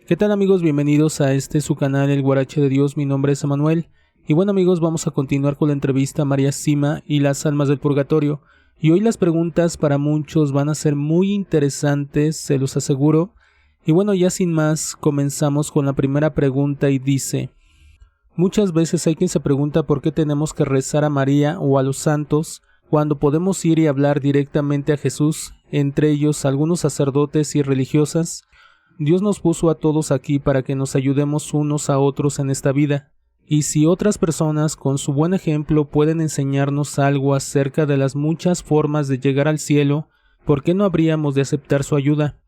¿Qué tal amigos? Bienvenidos a su canal El Guarache de Dios. Mi nombre es Emanuel. Y bueno amigos, vamos a continuar con la entrevista a María Sima y las almas del purgatorio. Y hoy las preguntas para muchos van a ser muy interesantes, se los aseguro. Y bueno, ya sin más, comenzamos con la primera pregunta y dice: muchas veces hay quien se pregunta por qué tenemos que rezar a María o a los santos cuando podemos ir y hablar directamente a Jesús, entre ellos algunos sacerdotes y religiosas. Dios nos puso a todos aquí para que nos ayudemos unos a otros en esta vida, y si otras personas con su buen ejemplo pueden enseñarnos algo acerca de las muchas formas de llegar al cielo, ¿por qué no habríamos de aceptar su ayuda?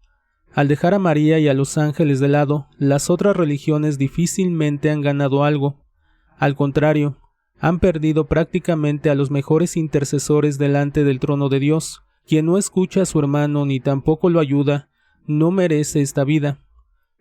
Al dejar a María y a los ángeles de lado, las otras religiones difícilmente han ganado algo. Al contrario, han perdido prácticamente a los mejores intercesores delante del trono de Dios. Quien no escucha a su hermano ni tampoco lo ayuda, no merece esta vida.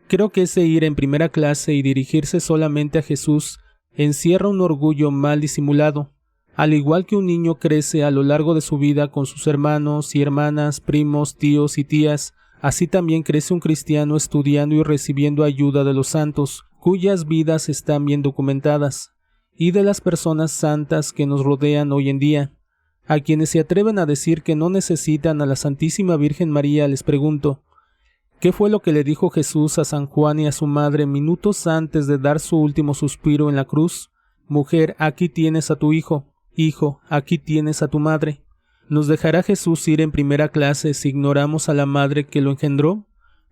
Creo que ese ir en primera clase y dirigirse solamente a Jesús encierra un orgullo mal disimulado. Al igual que un niño crece a lo largo de su vida con sus hermanos y hermanas, primos, tíos y tías, así también crece un cristiano estudiando y recibiendo ayuda de los santos, cuyas vidas están bien documentadas, y de las personas santas que nos rodean hoy en día. A quienes se atreven a decir que no necesitan a la Santísima Virgen María les pregunto: ¿qué fue lo que le dijo Jesús a San Juan y a su madre minutos antes de dar su último suspiro en la cruz? Mujer, aquí tienes a tu hijo. Hijo, aquí tienes a tu madre. ¿Nos dejará Jesús ir en primera clase si ignoramos a la madre que lo engendró,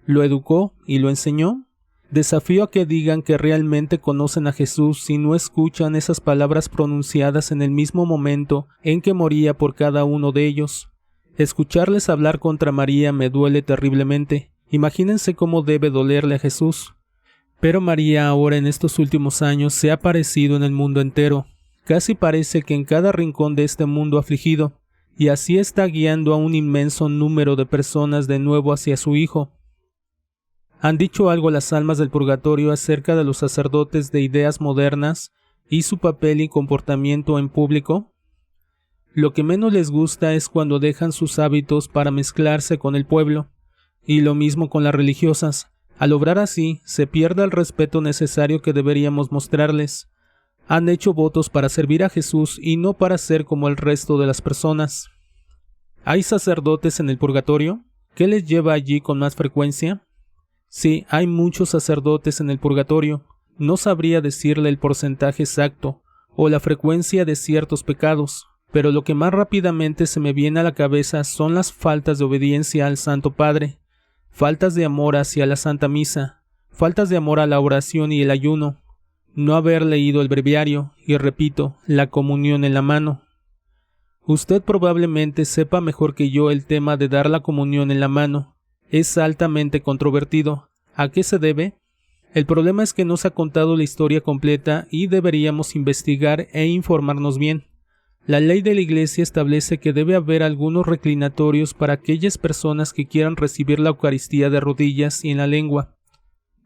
lo educó y lo enseñó? Desafío a que digan que realmente conocen a Jesús si no escuchan esas palabras pronunciadas en el mismo momento en que moría por cada uno de ellos. Escucharles hablar contra María me duele terriblemente. Imagínense cómo debe dolerle a Jesús. Pero María ahora en estos últimos años se ha aparecido en el mundo entero. Casi parece que en cada rincón de este mundo afligido, y así está guiando a un inmenso número de personas de nuevo hacia su Hijo. ¿Han dicho algo las almas del purgatorio acerca de los sacerdotes de ideas modernas y su papel y comportamiento en público? Lo que menos les gusta es cuando dejan sus hábitos para mezclarse con el pueblo. Y lo mismo con las religiosas. Al obrar así, se pierde el respeto necesario que deberíamos mostrarles. Han hecho votos para servir a Jesús y no para ser como el resto de las personas. ¿Hay sacerdotes en el purgatorio? ¿Qué les lleva allí con más frecuencia? Sí, hay muchos sacerdotes en el purgatorio. No sabría decirle el porcentaje exacto o la frecuencia de ciertos pecados, pero lo que más rápidamente se me viene a la cabeza son las faltas de obediencia al Santo Padre, faltas de amor hacia la Santa Misa, faltas de amor a la oración y el ayuno, no haber leído el breviario y, repito, la comunión en la mano. Usted probablemente sepa mejor que yo el tema de dar la comunión en la mano. Es altamente controvertido. ¿A qué se debe? El problema es que no se ha contado la historia completa y deberíamos investigar e informarnos bien. La ley de la Iglesia establece que debe haber algunos reclinatorios para aquellas personas que quieran recibir la Eucaristía de rodillas y en la lengua.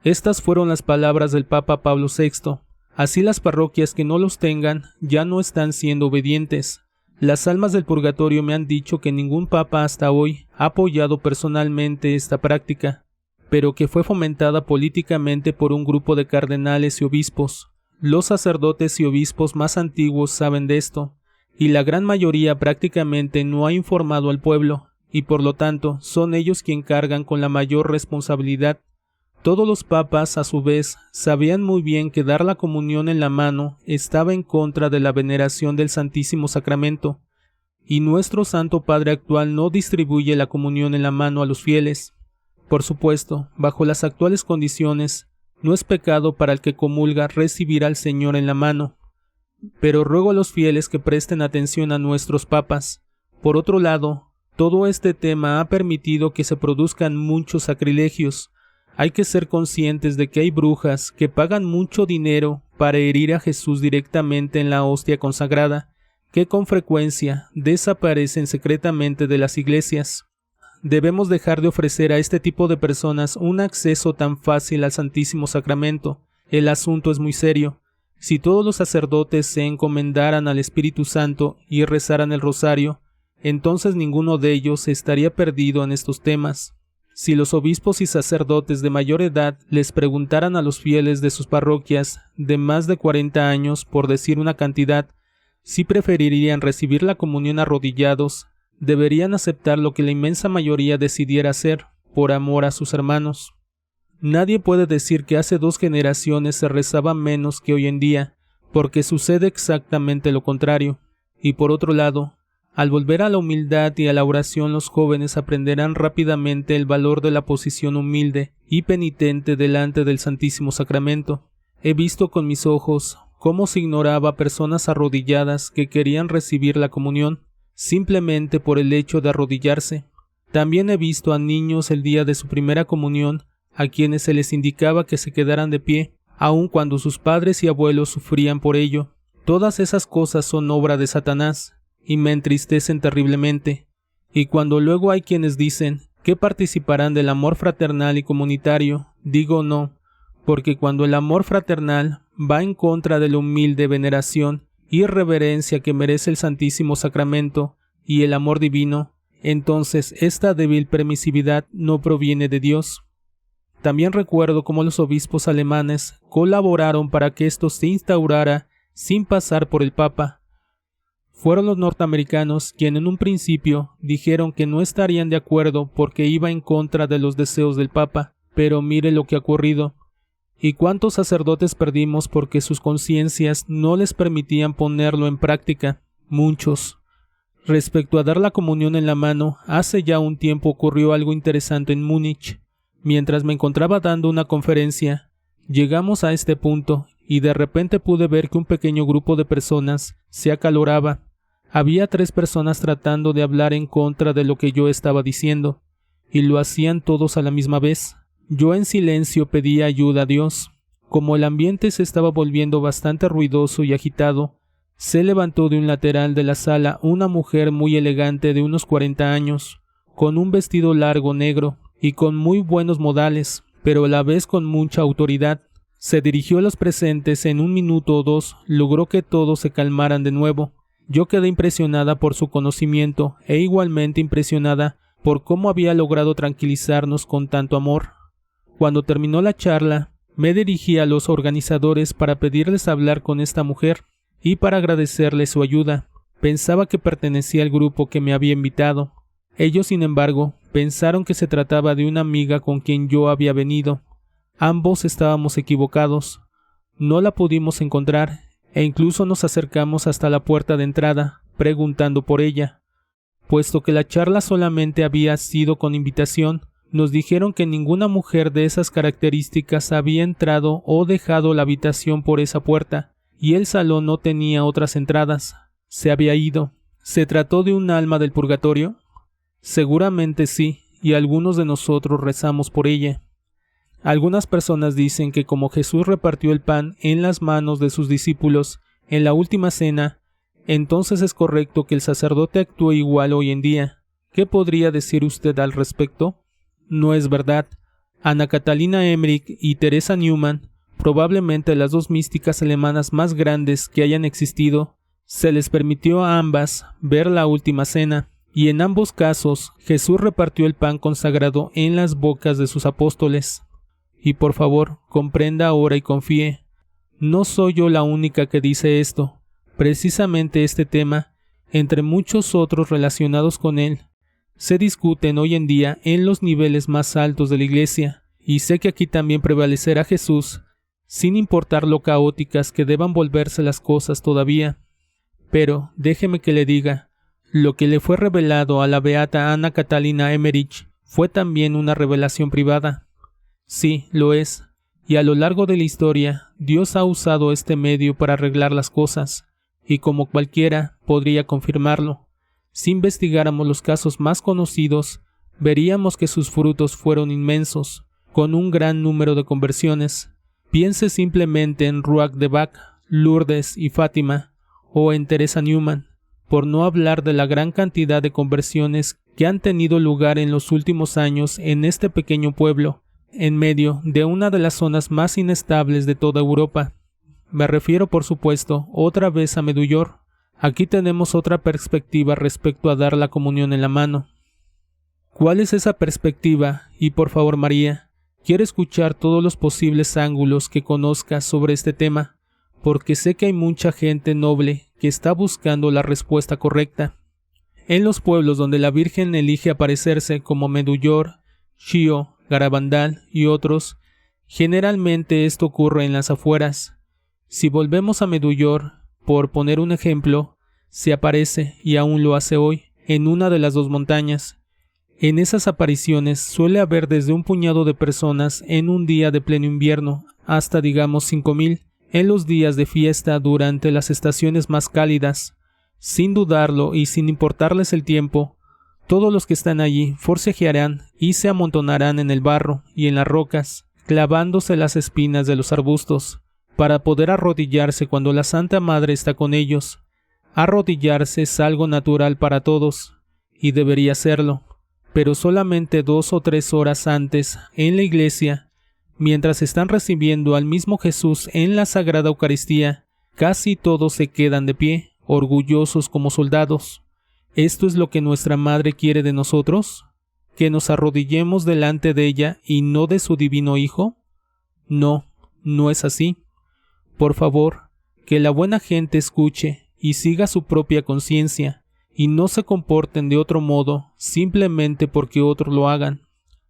Estas fueron las palabras del Papa Pablo VI. Así las parroquias que no los tengan ya no están siendo obedientes. Las almas del purgatorio me han dicho que ningún papa hasta hoy ha apoyado personalmente esta práctica, pero que fue fomentada políticamente por un grupo de cardenales y obispos. Los sacerdotes y obispos más antiguos saben de esto, y la gran mayoría prácticamente no ha informado al pueblo, y por lo tanto son ellos quienes cargan con la mayor responsabilidad. Todos los papas, a su vez, sabían muy bien que dar la comunión en la mano estaba en contra de la veneración del Santísimo Sacramento, y nuestro Santo Padre actual no distribuye la comunión en la mano a los fieles. Por supuesto, bajo las actuales condiciones, no es pecado para el que comulga recibir al Señor en la mano, pero ruego a los fieles que presten atención a nuestros papas. Por otro lado, todo este tema ha permitido que se produzcan muchos sacrilegios. Hay que ser conscientes de que hay brujas que pagan mucho dinero para herir a Jesús directamente en la hostia consagrada, que con frecuencia desaparecen secretamente de las iglesias. Debemos dejar de ofrecer a este tipo de personas un acceso tan fácil al Santísimo Sacramento. El asunto es muy serio. Si todos los sacerdotes se encomendaran al Espíritu Santo y rezaran el rosario, entonces ninguno de ellos estaría perdido en estos temas. Si los obispos y sacerdotes de mayor edad les preguntaran a los fieles de sus parroquias de más de 40 años, por decir una cantidad, si preferirían recibir la comunión arrodillados, deberían aceptar lo que la inmensa mayoría decidiera hacer, por amor a sus hermanos. Nadie puede decir que hace 2 generaciones se rezaba menos que hoy en día, porque sucede exactamente lo contrario. Y por otro lado, al volver a la humildad y a la oración, los jóvenes aprenderán rápidamente el valor de la posición humilde y penitente delante del Santísimo Sacramento. He visto con mis ojos cómo se ignoraba a personas arrodilladas que querían recibir la comunión, simplemente por el hecho de arrodillarse. También he visto a niños el día de su primera comunión, a quienes se les indicaba que se quedaran de pie, aun cuando sus padres y abuelos sufrían por ello. Todas esas cosas son obra de Satanás, y me entristecen terriblemente. Y cuando luego hay quienes dicen que participarán del amor fraternal y comunitario, digo no, porque cuando el amor fraternal va en contra de la humilde veneración y reverencia que merece el Santísimo Sacramento y el amor divino, entonces esta débil permisividad no proviene de Dios. También recuerdo cómo los obispos alemanes colaboraron para que esto se instaurara sin pasar por el Papa. Fueron los norteamericanos quienes en un principio dijeron que no estarían de acuerdo porque iba en contra de los deseos del Papa, pero mire lo que ha ocurrido. ¿Y cuántos sacerdotes perdimos porque sus conciencias no les permitían ponerlo en práctica? Muchos. Respecto a dar la comunión en la mano, hace ya un tiempo ocurrió algo interesante en Múnich. Mientras me encontraba dando una conferencia, llegamos a este punto y de repente pude ver que un pequeño grupo de personas se acaloraba. Había 3 personas tratando de hablar en contra de lo que yo estaba diciendo, y lo hacían todos a la misma vez. Yo en silencio pedía ayuda a Dios. Como el ambiente se estaba volviendo bastante ruidoso y agitado, se levantó de un lateral de la sala una mujer muy elegante de unos 40 años, con un vestido largo negro y con muy buenos modales, pero a la vez con mucha autoridad. Se dirigió a los presentes. En 1 minuto o 2 logró que todos se calmaran de nuevo. Yo quedé impresionada por su conocimiento e igualmente impresionada por cómo había logrado tranquilizarnos con tanto amor. Cuando terminó la charla, me dirigí a los organizadores para pedirles hablar con esta mujer y para agradecerles su ayuda. Pensaba que pertenecía al grupo que me había invitado. Ellos, sin embargo, pensaron que se trataba de una amiga con quien yo había venido. Ambos estábamos equivocados. No la pudimos encontrar e incluso nos acercamos hasta la puerta de entrada, preguntando por ella. Puesto que la charla solamente había sido con invitación, nos dijeron que ninguna mujer de esas características había entrado o dejado la habitación por esa puerta, y el salón no tenía otras entradas. Se había ido. ¿Se trató de un alma del purgatorio? Seguramente sí, y algunos de nosotros rezamos por ella. Algunas personas dicen que como Jesús repartió el pan en las manos de sus discípulos en la última cena, entonces es correcto que el sacerdote actúe igual hoy en día. ¿Qué podría decir usted al respecto? No es verdad. Ana Catalina Emmerich y Teresa Neumann, probablemente las 2 místicas alemanas más grandes que hayan existido, se les permitió a ambas ver la última cena, y en ambos casos Jesús repartió el pan consagrado en las bocas de sus apóstoles. Y por favor, comprenda ahora y confíe. No soy yo la única que dice esto. Precisamente este tema, entre muchos otros relacionados con él, se discuten hoy en día en los niveles más altos de la Iglesia, y sé que aquí también prevalecerá Jesús, sin importar lo caóticas que deban volverse las cosas todavía. Pero déjeme que le diga, lo que le fue revelado a la beata Ana Catalina Emmerich fue también una revelación privada. Sí, lo es, y a lo largo de la historia, Dios ha usado este medio para arreglar las cosas, y como cualquiera podría confirmarlo. Si investigáramos los casos más conocidos, veríamos que sus frutos fueron inmensos, con un gran número de conversiones. Piense simplemente en Ruach de Bach, Lourdes y Fátima, o en Teresa Neumann, por no hablar de la gran cantidad de conversiones que han tenido lugar en los últimos años en este pequeño pueblo, en medio de una de las zonas más inestables de toda Europa. Me refiero, por supuesto, otra vez a Medullor. Aquí tenemos otra perspectiva respecto a dar la comunión en la mano. ¿Cuál es esa perspectiva? Y por favor, María, quiero escuchar todos los posibles ángulos que conozcas sobre este tema, porque sé que hay mucha gente noble que está buscando la respuesta correcta. En los pueblos donde la Virgen elige aparecerse, como Medullor, Chio, Garabandal y otros, generalmente esto ocurre en las afueras. Si volvemos a Medullor, por poner un ejemplo, se aparece, y aún lo hace hoy, en una de las dos montañas. En esas apariciones suele haber desde un puñado de personas en un día de pleno invierno, hasta digamos 5,000, en los días de fiesta durante las estaciones más cálidas. Sin dudarlo y sin importarles el tiempo, todos los que están allí forcejearán y se amontonarán en el barro y en las rocas, clavándose las espinas de los arbustos, para poder arrodillarse cuando la Santa Madre está con ellos. Arrodillarse es algo natural para todos, y debería serlo, pero solamente 2 o 3 horas antes, en la iglesia, mientras están recibiendo al mismo Jesús en la Sagrada Eucaristía, casi todos se quedan de pie, orgullosos como soldados. ¿Esto es lo que nuestra Madre quiere de nosotros? ¿Que nos arrodillemos delante de ella y no de su divino Hijo? No, no es así. Por favor, que la buena gente escuche y siga su propia conciencia, y no se comporten de otro modo simplemente porque otros lo hagan.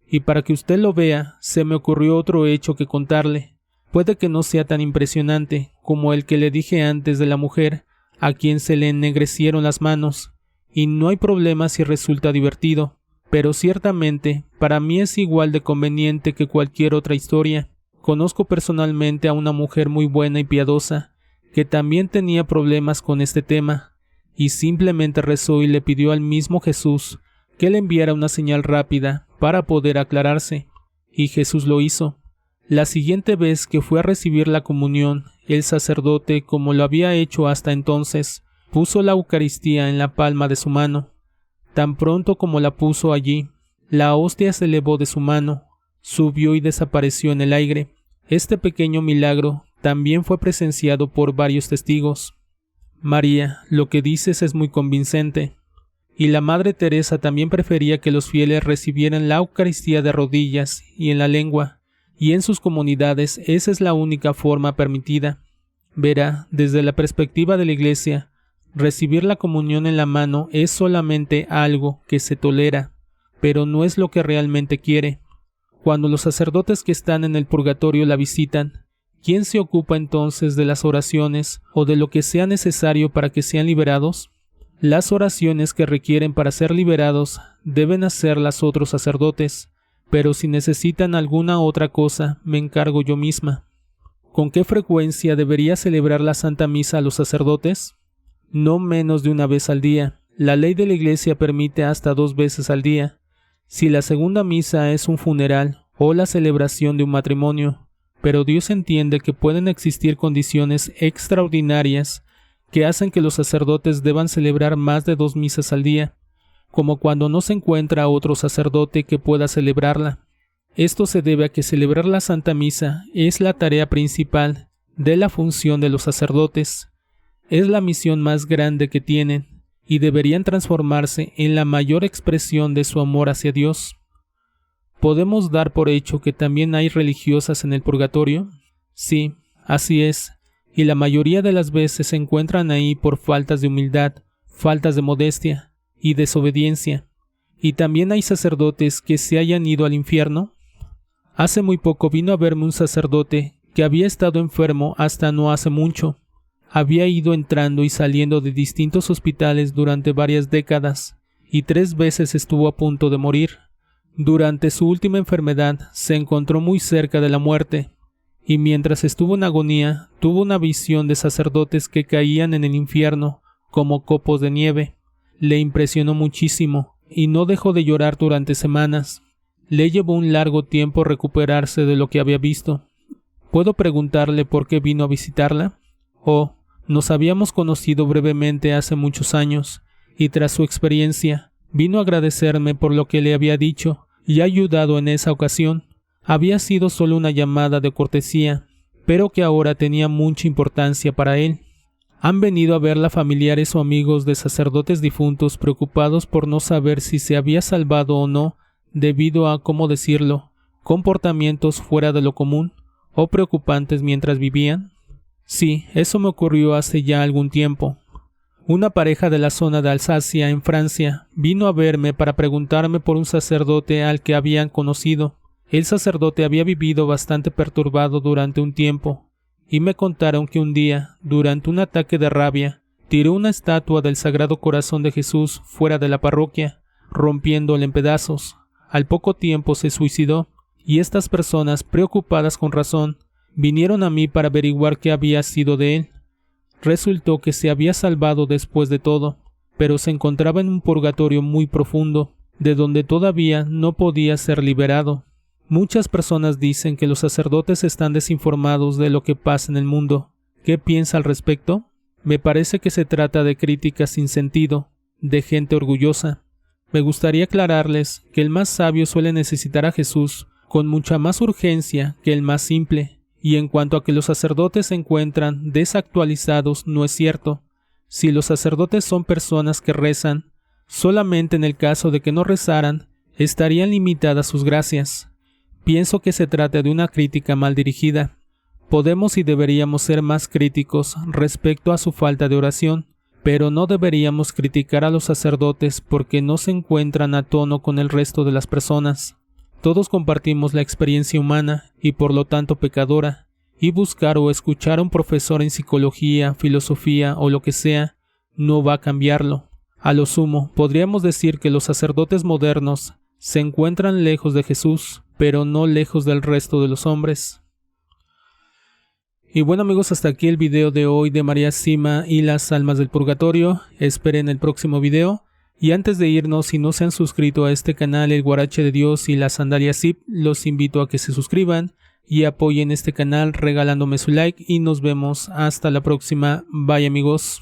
Y para que usted lo vea, se me ocurrió otro hecho que contarle. Puede que no sea tan impresionante como el que le dije antes de la mujer a quien se le ennegrecieron las manos, y no hay problema si resulta divertido, pero ciertamente para mí es igual de conveniente que cualquier otra historia. Conozco personalmente a una mujer muy buena y piadosa, que también tenía problemas con este tema, y simplemente rezó y le pidió al mismo Jesús que le enviara una señal rápida para poder aclararse, y Jesús lo hizo. La siguiente vez que fue a recibir la comunión, el sacerdote, como lo había hecho hasta entonces, puso la Eucaristía en la palma de su mano. Tan pronto como la puso allí, la hostia se elevó de su mano, subió y desapareció en el aire. Este pequeño milagro también fue presenciado por varios testigos. María, lo que dices es muy convincente. Y la Madre Teresa también prefería que los fieles recibieran la Eucaristía de rodillas y en la lengua, y en sus comunidades esa es la única forma permitida. Verá, desde la perspectiva de la Iglesia, recibir la comunión en la mano es solamente algo que se tolera, pero no es lo que realmente quiere. Cuando los sacerdotes que están en el purgatorio la visitan, ¿quién se ocupa entonces de las oraciones o de lo que sea necesario para que sean liberados? Las oraciones que requieren para ser liberados deben hacerlas otros sacerdotes, pero si necesitan alguna otra cosa, me encargo yo misma. ¿Con qué frecuencia debería celebrar la Santa Misa a los sacerdotes? No menos de una vez al día. La ley de la Iglesia permite hasta 2 veces al día. Si la segunda misa es un funeral o la celebración de un matrimonio, pero Dios entiende que pueden existir condiciones extraordinarias que hacen que los sacerdotes deban celebrar más de 2 misas al día, como cuando no se encuentra otro sacerdote que pueda celebrarla. Esto se debe a que celebrar la Santa Misa es la tarea principal de la función de los sacerdotes. Es la misión más grande que tienen y deberían transformarse en la mayor expresión de su amor hacia Dios. ¿Podemos dar por hecho que también hay religiosas en el purgatorio? Sí, así es, y la mayoría de las veces se encuentran ahí por faltas de humildad, faltas de modestia y desobediencia. ¿Y también hay sacerdotes que se hayan ido al infierno? Hace muy poco vino a verme un sacerdote que había estado enfermo hasta no hace mucho. Había ido entrando y saliendo de distintos hospitales durante varias décadas, y 3 veces estuvo a punto de morir. Durante su última enfermedad se encontró muy cerca de la muerte, y mientras estuvo en agonía, tuvo una visión de sacerdotes que caían en el infierno como copos de nieve. Le impresionó muchísimo, y no dejó de llorar durante semanas. Le llevó un largo tiempo recuperarse de lo que había visto. ¿Puedo preguntarle por qué vino a visitarla? Oh, nos habíamos conocido brevemente hace muchos años, y tras su experiencia, vino a agradecerme por lo que le había dicho y ayudado en esa ocasión. Había sido solo una llamada de cortesía, pero que ahora tenía mucha importancia para él. Han venido a verla familiares o amigos de sacerdotes difuntos preocupados por no saber si se había salvado o no debido a, ¿cómo decirlo?, comportamientos fuera de lo común o preocupantes mientras vivían. Sí, eso me ocurrió hace ya algún tiempo. Una pareja de la zona de Alsacia, en Francia, vino a verme para preguntarme por un sacerdote al que habían conocido. El sacerdote había vivido bastante perturbado durante un tiempo, y me contaron que un día, durante un ataque de rabia, tiró una estatua del Sagrado Corazón de Jesús fuera de la parroquia, rompiéndola en pedazos. Al poco tiempo se suicidó, y estas personas, preocupadas con razón, vinieron a mí para averiguar qué había sido de él. Resultó que se había salvado después de todo, pero se encontraba en un purgatorio muy profundo, de donde todavía no podía ser liberado. Muchas personas dicen que los sacerdotes están desinformados de lo que pasa en el mundo. ¿Qué piensa al respecto? Me parece que se trata de críticas sin sentido, de gente orgullosa. Me gustaría aclararles que el más sabio suele necesitar a Jesús con mucha más urgencia que el más simple. Y en cuanto a que los sacerdotes se encuentran desactualizados, no es cierto. Si los sacerdotes son personas que rezan, solamente en el caso de que no rezaran, estarían limitadas sus gracias. Pienso que se trata de una crítica mal dirigida. Podemos y deberíamos ser más críticos respecto a su falta de oración, pero no deberíamos criticar a los sacerdotes porque no se encuentran a tono con el resto de las personas. Todos compartimos la experiencia humana y por lo tanto pecadora, y buscar o escuchar a un profesor en psicología, filosofía o lo que sea, no va a cambiarlo. A lo sumo, podríamos decir que los sacerdotes modernos se encuentran lejos de Jesús, pero no lejos del resto de los hombres. Y bueno amigos, hasta aquí el video de hoy de María Sima y las almas del purgatorio. Esperen el próximo video. Y antes de irnos, si no se han suscrito a este canal El Guarache de Dios y la Sandalia Zip, los invito a que se suscriban y apoyen este canal regalándome su like y nos vemos hasta la próxima. Bye amigos.